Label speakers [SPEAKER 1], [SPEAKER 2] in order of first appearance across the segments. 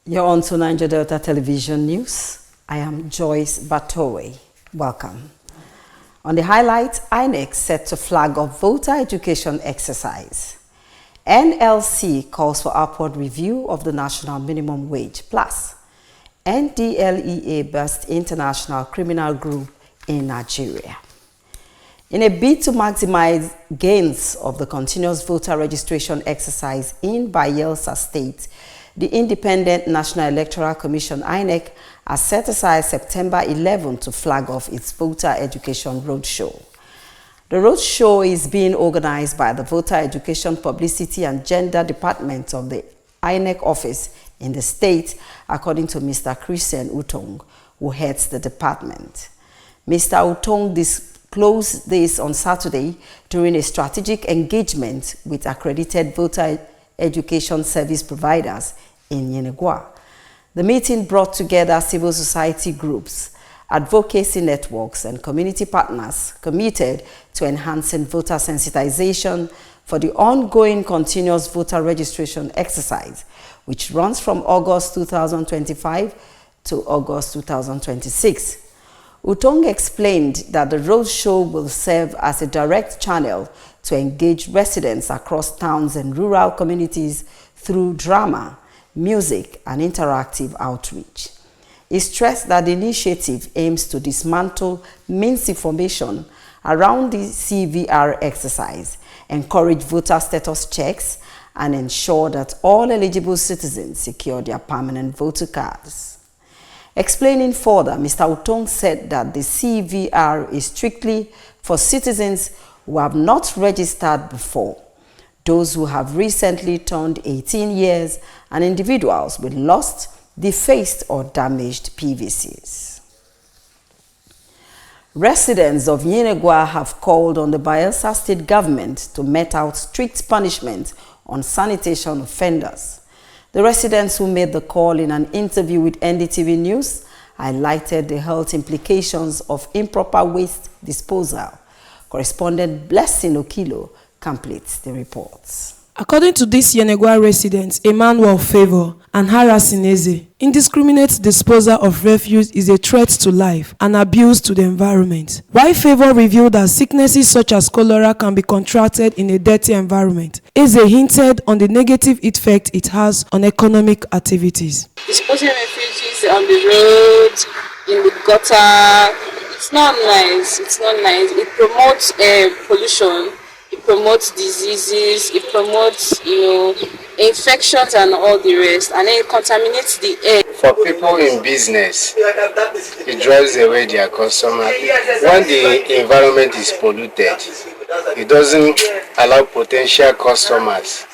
[SPEAKER 1] You're on to Niger Delta Television News. I am Joyce Batowe. Welcome. On the highlights, INEC set to flag off voter education exercise. NLC calls for upward review of the national minimum wage. Plus, NDLEA bursts international criminal group in Nigeria. In a bid to maximize gains of the continuous voter registration exercise in Bayelsa State, the Independent National Electoral Commission, INEC, has set aside September 11 to flag off its voter education roadshow. The roadshow is being organized by the Voter Education, Publicity and Gender Department of the INEC office in the state, according to Mr. Christian Utong, who heads the department. Mr. Utong disclosed this on Saturday during a strategic engagement with accredited voter education service providers in Yenagoa. The meeting brought together civil society groups, advocacy networks, and community partners committed to enhancing voter sensitization for the ongoing continuous voter registration exercise, which runs from August 2025 to August 2026. Utong explained that the roadshow will serve as a direct channel to engage residents across towns and rural communities through drama, music, and interactive outreach. He stressed that the initiative aims to dismantle misinformation around the CVR exercise, encourage voter status checks, and ensure that all eligible citizens secure their permanent voter cards. Explaining further, Mr. Utong said that the CVR is strictly for citizens who have not registered before, those who have recently turned 18 years, and individuals with lost, defaced, or damaged PVCs. Residents of Yenagoa have called on the Bayelsa State government to mete out strict punishment on sanitation offenders. The residents who made the call in an interview with NDTV News highlighted the health implications of improper waste disposal. Correspondent Blessing Okilo completes the reports.
[SPEAKER 2] According to these Yenagoa residents, Emmanuel Favor and Harassing Eze, indiscriminate disposal of refuse is a threat to life and abuse to the environment. While Favor revealed that sicknesses such as cholera can be contracted in a dirty environment, Eze hinted on the negative effect it has on economic activities.
[SPEAKER 3] Disposing refugees on the road, in the gutter, it's not nice. It's not nice. It promotes pollution. It promotes diseases, it promotes, infections and all the rest, and then it contaminates the air.
[SPEAKER 4] For people in business, it drives away their customers. When the environment is polluted, it doesn't allow potential customers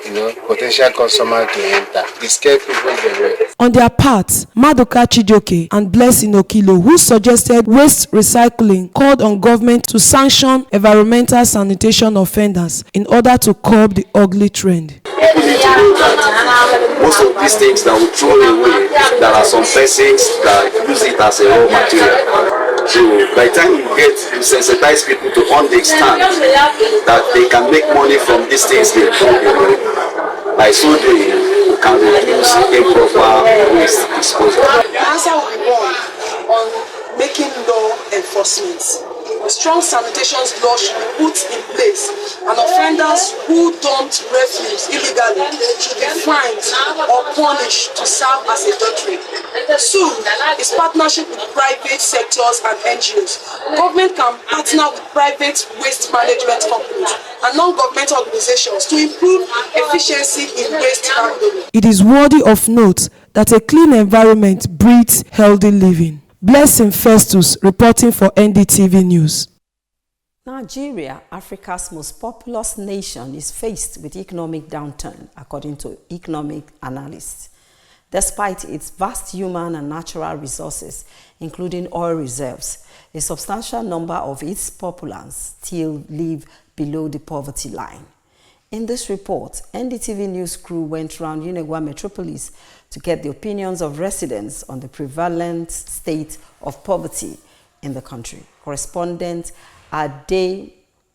[SPEAKER 4] to enter. It scares people away.
[SPEAKER 2] On their part, Madoka Chijoke and Blessing Okilo, who suggested waste recycling, called on government to sanction environmental sanitation offenders in order to curb the ugly trend.
[SPEAKER 5] People need to know that most of these things that we throw away, there are some persons that use it as a raw material. So by the time you sensitize people to understand that they can make money from these things they throw away, by so doing, you can reduce improper waste disposal.
[SPEAKER 6] The answer will be one on making law enforcement. A strong sanitation law should be put in place, and offenders who dump refuse illegally should be fined or punished to serve as a deterrent. Two is partnership with private sectors and NGOs. Government can partner with private waste management companies and non-governmental organizations to improve efficiency in waste handling.
[SPEAKER 2] It is worthy of note that a clean environment breeds healthy living. Blessing Festus reporting for NDTV News.
[SPEAKER 1] Nigeria, Africa's most populous nation, is faced with economic downturn, according to economic analysts. Despite its vast human and natural resources, including oil reserves, a substantial number of its populace still live below the poverty line. In this report, NDTV News crew went around Yenagoa metropolis to get the opinions of residents on the prevalent state of poverty in the country. Correspondent Ade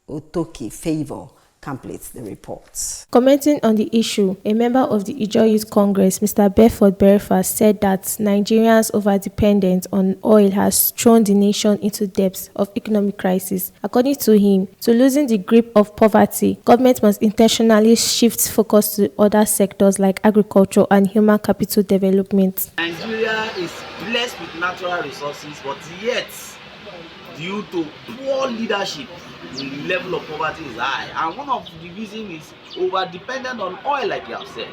[SPEAKER 1] Otoki Favor completes the report.
[SPEAKER 7] Commenting on the issue, a member of the Ijaw Youth Congress, Mr. Bedford Berifas, said that Nigerians' overdependence on oil has thrown the nation into depths of economic crisis. According to him, to loosen the grip of poverty, government must intentionally shift focus to other sectors like agriculture and human capital development.
[SPEAKER 8] Nigeria is blessed with natural resources, but yet, due to poor leadership, the level of poverty is high, and one of the reasons is over-dependent on oil, like you have said.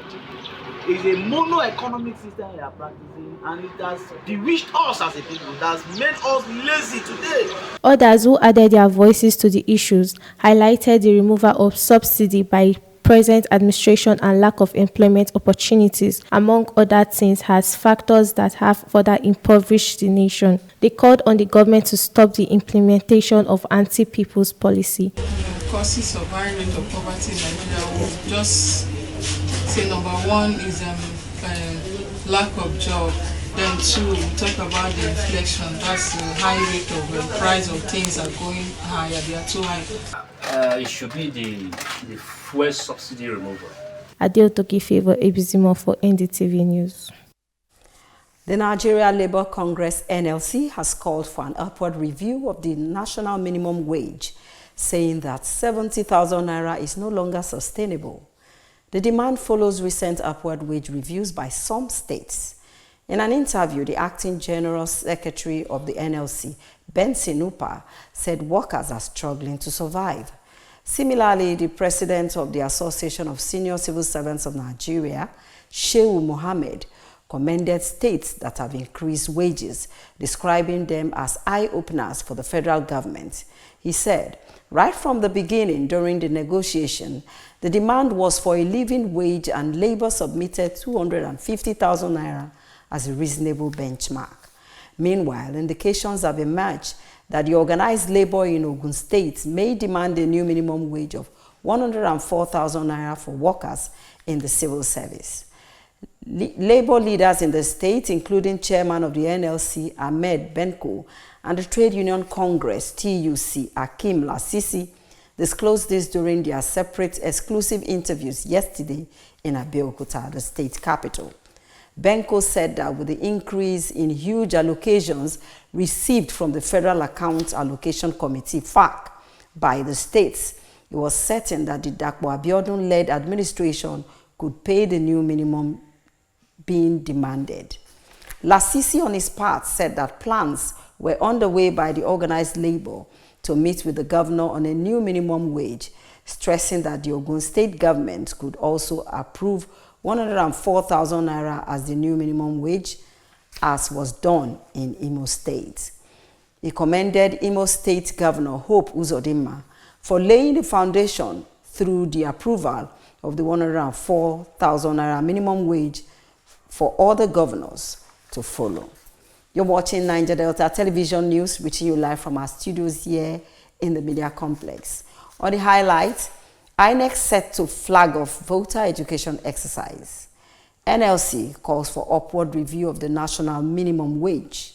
[SPEAKER 8] It's a mono-economic system we are practicing, and it has bewitched us as a people. It has made us lazy today.
[SPEAKER 7] Others who added their voices to the issues highlighted the removal of subsidy by present administration and lack of employment opportunities, among other things, as factors that have further impoverished the nation. They called on the government to stop the implementation of anti-people's policy.
[SPEAKER 9] Causes of high rate of poverty in Nigeria, we'll just say number one is lack of job. Then two, we talk about the inflation. That's the high rate of price of things are going higher. They are too high.
[SPEAKER 10] It should be the fuel subsidy removal.
[SPEAKER 7] Adele Toki Favor, Ebizimo for NDTV News.
[SPEAKER 1] The Nigeria Labour Congress NLC has called for an upward review of the national minimum wage, saying that 70,000 naira is no longer sustainable. The demand follows recent upward wage reviews by some states. In an interview, the acting general secretary of the NLC, Benson Upa, said workers are struggling to survive. Similarly, the president of the Association of Senior Civil Servants of Nigeria, Shehu Mohammed, commended states that have increased wages, describing them as eye-openers for the federal government. He said, right from the beginning during the negotiation, the demand was for a living wage, and Labour submitted 250,000 naira as a reasonable benchmark. Meanwhile, indications have emerged that the organized labor in Ogun State may demand a new minimum wage of 104,000 naira for workers in the civil service. Labor leaders in the state, including chairman of the NLC, Ahmed Benko, and the Trade Union Congress, TUC, Akim Lasisi, disclosed this during their separate exclusive interviews yesterday in Abeokuta, the state capital. Benko said that with the increase in huge allocations received from the Federal Account Allocation Committee, FAC, by the states, it was certain that the Dapo Abiodun-led administration could pay the new minimum being demanded. Lasisi, on his part, said that plans were underway by the organized labor to meet with the governor on a new minimum wage, stressing that the Ogun State government could also approve 104,000 naira as the new minimum wage, as was done in Imo State. He commended Imo State Governor Hope Uzodinma for laying the foundation through the approval of the 104,000 naira minimum wage for other governors to follow. You're watching Niger Delta Television News, reaching you live from our studios here in the Media Complex. On the highlights, INEC set to flag off voter education exercise. NLC calls for upward review of the national minimum wage.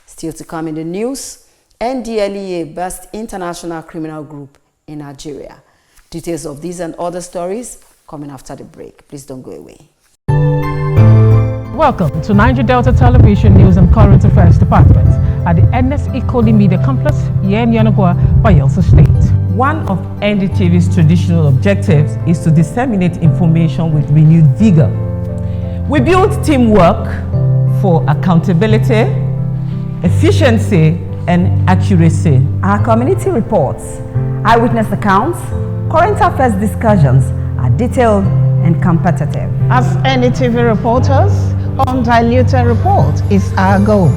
[SPEAKER 1] Still to come in the news, NDLEA burst international criminal group in Nigeria. Details of these and other stories coming after the break. Please don't go away.
[SPEAKER 11] Welcome to Niger Delta Television News and Current Affairs Department at the NSE Koli Media Complex here in Yanagwa, Bayelsa State.
[SPEAKER 12] One of NDTV's traditional objectives is to disseminate information with renewed vigor. We build teamwork for accountability, efficiency, and accuracy.
[SPEAKER 13] Our community reports, eyewitness accounts, current affairs discussions are detailed and competitive.
[SPEAKER 14] As NDTV reporters, undiluted report is our goal.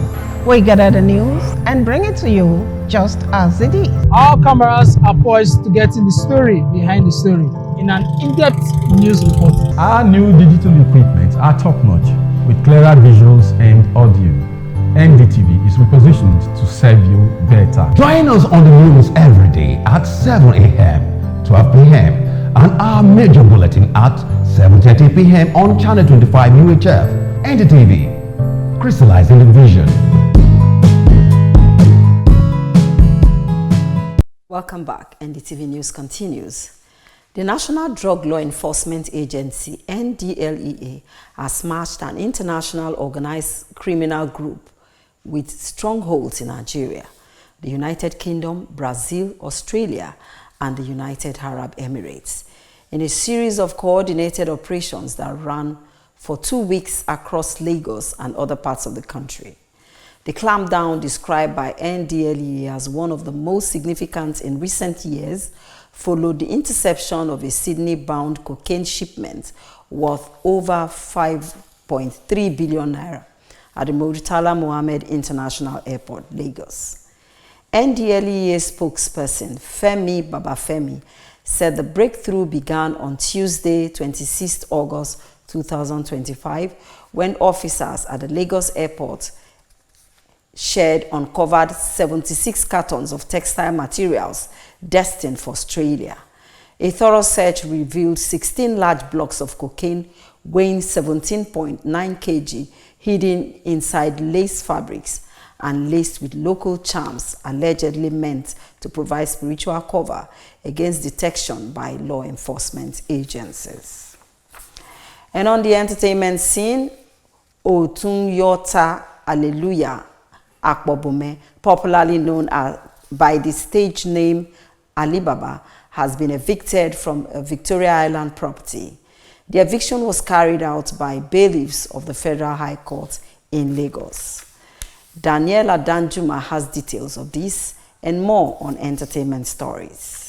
[SPEAKER 14] We gather the news and bring it to you just as it is.
[SPEAKER 15] Our cameras are poised to get in the story behind the story in an in-depth news report.
[SPEAKER 16] Our new digital equipment are top-notch with clearer visuals and audio. NDTV is repositioned to serve you better. Join us on the news every day at 7 a.m., 12 p.m. and our major bulletin at 7:30 p.m. on Channel 25 UHF. NDTV, crystallizing the vision.
[SPEAKER 1] Welcome back. NDTV News continues. The National Drug Law Enforcement Agency, NDLEA, has smashed an international organized criminal group with strongholds in Nigeria, the United Kingdom, Brazil, Australia, and the United Arab Emirates, in a series of coordinated operations that ran for 2 weeks across Lagos and other parts of the country. The clampdown, described by NDLEA as one of the most significant in recent years, followed the interception of a Sydney-bound cocaine shipment worth over 5.3 billion naira at the Murtala Mohammed International Airport, Lagos. NDLEA spokesperson Femi Babafemi said the breakthrough began on Tuesday, 26 August 2025, when officers at the Lagos airport uncovered 76 cartons of textile materials destined for Australia. A thorough search revealed 16 large blocks of cocaine weighing 17.9 kg hidden inside lace fabrics and laced with local charms allegedly meant to provide spiritual cover against detection by law enforcement agencies. And on the entertainment scene, Otun Yota Alleluia Akpobome, popularly known by the stage name Alibaba, has been evicted from a Victoria Island property. The eviction was carried out by bailiffs of the Federal High Court in Lagos. Daniela Danjuma has details of this and more on entertainment stories.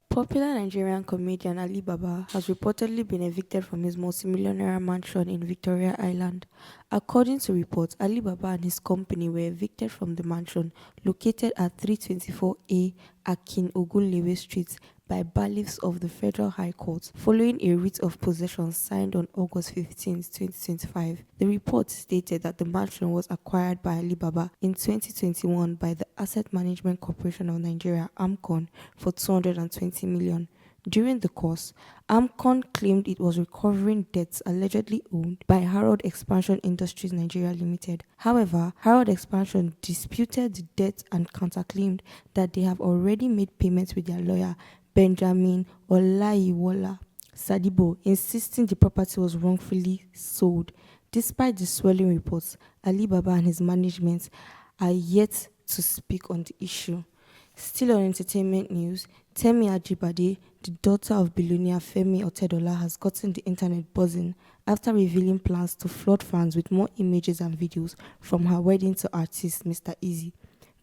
[SPEAKER 17] Popular Nigerian comedian Ali Baba has reportedly been evicted from his multimillionaire mansion in Victoria Island. According to reports, Ali Baba and his company were evicted from the mansion located at 324A Akin Ogunlewe Street by bailiffs of the Federal High Court following a writ of possession signed on August 15, 2025. The report stated that the mansion was acquired by Ali Baba in 2021 by the Asset Management Corporation of Nigeria, AMCON, for 220 million. During the course, AMCON claimed it was recovering debts allegedly owed by Harold Expansion Industries Nigeria Limited. However, Harold Expansion disputed the debt and counterclaimed that they have already made payments with their lawyer, Benjamin Olaiwola Sadibo, insisting the property was wrongfully sold. Despite the swirling reports, Ali Baba and his management are yet to speak on the issue. Still on entertainment news, Temi Ajibade, the daughter of billionaire Femi Otedola, has gotten the internet buzzing after revealing plans to flood fans with more images and videos from her wedding to artist Mr. Eazi.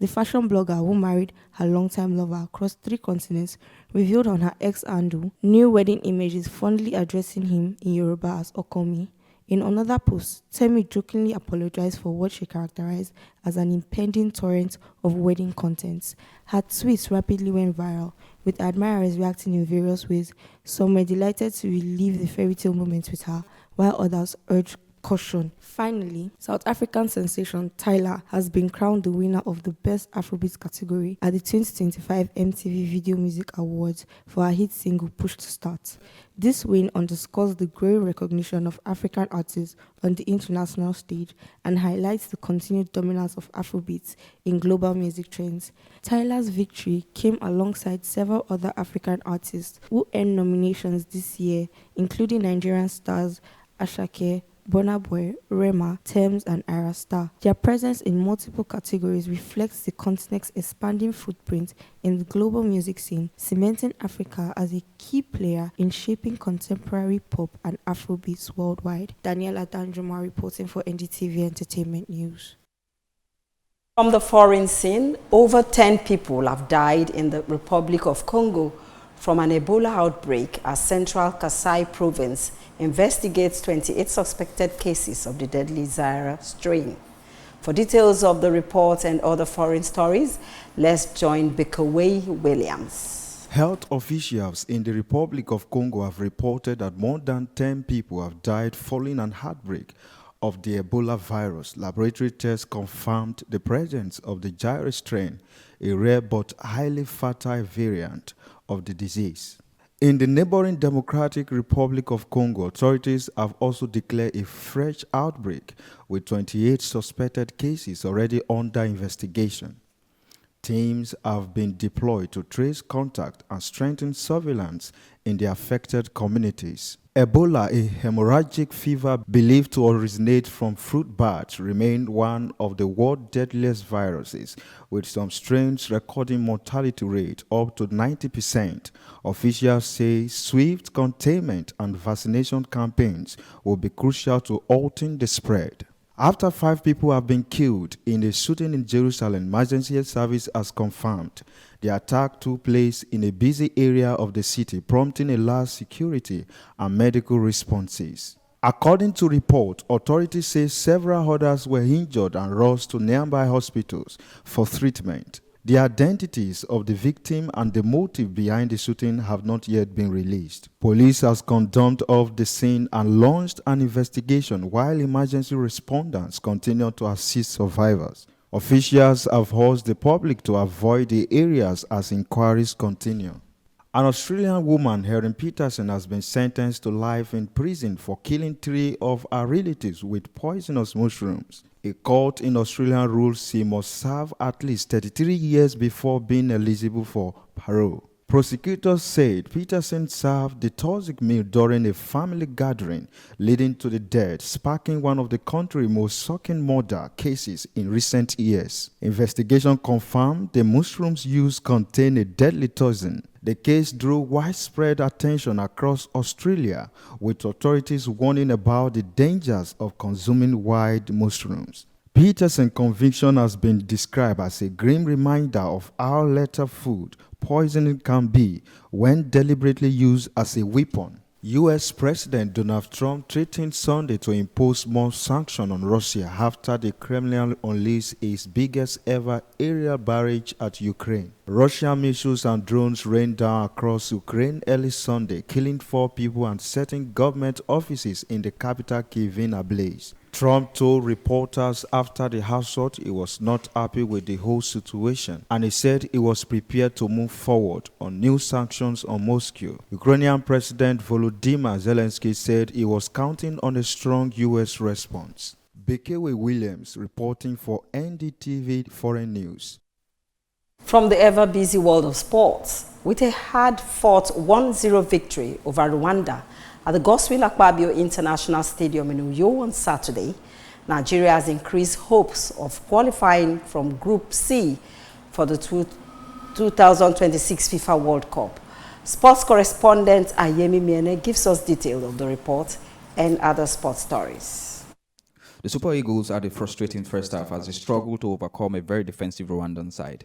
[SPEAKER 17] The fashion blogger, who married her longtime lover across 3 continents, revealed on her X handle new wedding images fondly addressing him in Yoruba as Okomi. In another post, Temi jokingly apologized for what she characterized as an impending torrent of wedding contents. Her tweets rapidly went viral, with admirers reacting in various ways. Some were delighted to relive the fairy tale moments with her, while others urged caution. Finally, South African sensation Tyla has been crowned the winner of the Best Afrobeat category at the 2025 MTV Video Music Awards for her hit single Push to Start. This win underscores the growing recognition of African artists on the international stage and highlights the continued dominance of Afrobeats in global music trends. Tyla's victory came alongside several other African artists who earned nominations this year, including Nigerian stars Ashake, Burna Boy, Rema, Tems, and Ayra Starr. Their presence in multiple categories reflects the continent's expanding footprint in the global music scene, cementing Africa as a key player in shaping contemporary pop and Afrobeats worldwide. Daniela Danjuma reporting for NDTV Entertainment News.
[SPEAKER 1] From the foreign scene, over 10 people have died in the Republic of Congo from an Ebola outbreak as Central Kasai Province investigates 28 suspected cases of the deadly Zaire strain. For details of the report and other foreign stories, let's join Bekaway Williams.
[SPEAKER 18] Health officials in the Republic of Congo have reported that more than 10 people have died following an outbreak of the Ebola virus. Laboratory tests confirmed the presence of the Zaire strain, a rare but highly fatal variant of the disease. In the neighboring Democratic Republic of Congo, authorities have also declared a fresh outbreak with 28 suspected cases already under investigation. Teams have been deployed to trace contact and strengthen surveillance in the affected communities. Ebola, a hemorrhagic fever believed to originate from fruit bats, remained one of the world's deadliest viruses, with some strains recording mortality rate up to 90%. Officials say swift containment and vaccination campaigns will be crucial to halting the spread. After 5 people have been killed in a shooting in Jerusalem, emergency service has confirmed the attack took place in a busy area of the city, prompting a large security and medical responses. According to report, authorities say several others were injured and rushed to nearby hospitals for treatment. The identities of the victim and the motive behind the shooting have not yet been released. Police has condemned off the scene and launched an investigation while emergency responders continue to assist survivors. Officials have urged the public to avoid the areas as inquiries continue. An Australian woman, Erin Peterson, has been sentenced to life in prison for killing 3 of her relatives with poisonous mushrooms. A court in Australia rules she must serve at least 33 years before being eligible for parole. Prosecutors said Peterson served the toxic meal during a family gathering, leading to the death, sparking one of the country's most shocking murder cases in recent years. Investigation confirmed the mushrooms used contain a deadly toxin. The case drew widespread attention across Australia, with authorities warning about the dangers of consuming wild mushrooms. Peterson's conviction has been described as a grim reminder of how lethal food poisoning can be when deliberately used as a weapon. U.S. President Donald Trump threatened Sunday to impose more sanctions on Russia after the Kremlin unleashed its biggest ever aerial barrage at Ukraine. Russian missiles and drones rained down across Ukraine early Sunday, killing 4 people and setting government offices in the capital Kyiv in ablaze. Trump told reporters after the assault he was not happy with the whole situation, and he said he was prepared to move forward on new sanctions on Moscow. Ukrainian President Volodymyr Zelensky said he was counting on a strong U.S. response. Bekewe Williams reporting for NDTV Foreign News.
[SPEAKER 1] From the ever-busy world of sports, with a hard-fought 1-0 victory over Rwanda at the Godswill Akpabio International Stadium in Uyo on Saturday, Nigeria has increased hopes of qualifying from Group C for the 2026 FIFA World Cup. Sports correspondent Ayemi Miene gives us details of the report and other sports stories.
[SPEAKER 19] The Super Eagles had a frustrating first half as they struggled to overcome a very defensive Rwandan side.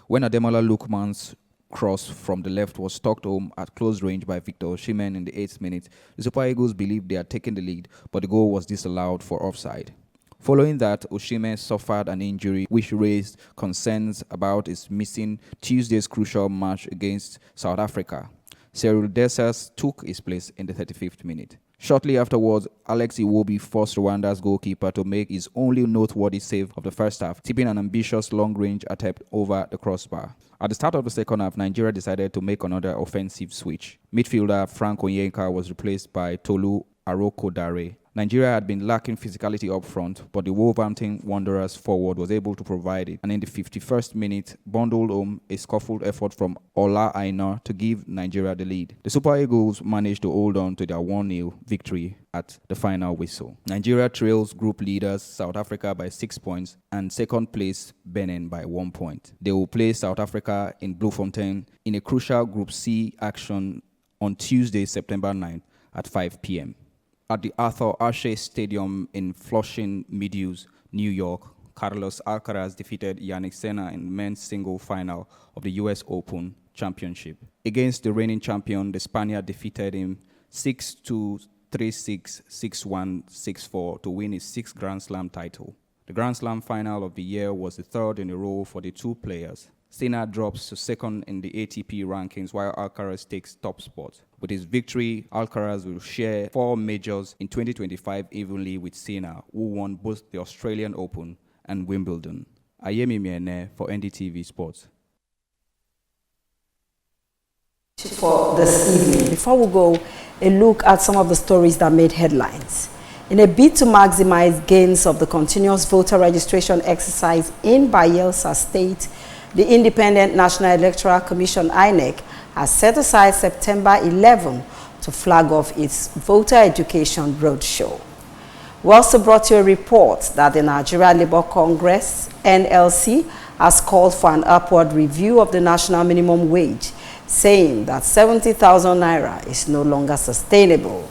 [SPEAKER 19] When Ademola Lookman's cross from the left was tucked home at close range by Victor Osimhen in the 8th minute, the Super Eagles believed they had taken the lead, but the goal was disallowed for offside. Following that, Osimhen suffered an injury which raised concerns about his missing Tuesday's crucial match against South Africa. Cyril Dessers took his place in the 35th minute. Shortly afterwards, Alex Iwobi forced Rwanda's goalkeeper to make his only noteworthy save of the first half, tipping an ambitious long-range attempt over the crossbar. At the start of the second half, Nigeria decided to make another offensive switch. Midfielder Frank Onyeka was replaced by Tolu Arokodare. Nigeria had been lacking physicality up front, but the Wolverhampton Wanderers forward was able to provide it, and in the 51st minute, bundled home a scuffled effort from Ola Aina to give Nigeria the lead. The Super Eagles managed to hold on to their 1-0 victory at the final whistle. Nigeria trails group leaders South Africa by 6 points and second place Benin by 1 point. They will play South Africa in Bloemfontein in a crucial Group C action on Tuesday, September 9th at 5 p.m. At the Arthur Ashe Stadium in Flushing Meadows, New York, Carlos Alcaraz defeated Yannick Sinner in the men's single final of the US Open Championship. Against the reigning champion, the Spaniard defeated him 6-2, 3-6, 6-1, 6-4 to win his 6th Grand Slam title. The Grand Slam final of the year was the 3rd in a row for the two players. Sinner drops to 2nd in the ATP rankings while Alcaraz takes top spot. With his victory, Alcaraz will share 4 majors in 2025 evenly with Sinner, who won both the Australian Open and Wimbledon. Ayemi Miene for NDTV Sports.
[SPEAKER 1] For this evening, before we go, a look at some of the stories that made headlines. In a bid to maximize gains of the continuous voter registration exercise in Bayelsa State, The Independent National Electoral Commission, INEC, has set aside September 11 to flag off its voter education roadshow. We also brought you a report that the Nigeria Labour Congress, NLC, has called for an upward review of the national minimum wage, saying that 70,000 naira is no longer sustainable.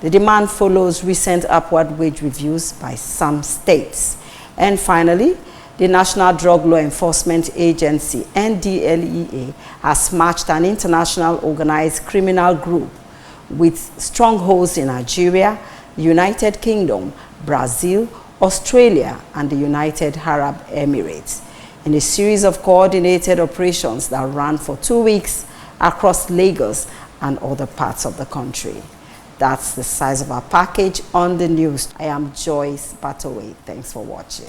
[SPEAKER 1] The demand follows recent upward wage reviews by some states. And finally, the National Drug Law Enforcement Agency, NDLEA, has smashed an international organized criminal group with strongholds in Nigeria, the United Kingdom, Brazil, Australia, and the United Arab Emirates, in a series of coordinated operations that ran for 2 weeks across Lagos and other parts of the country. That's the size of our package on the news. I am Joyce Batowe. Thanks for watching.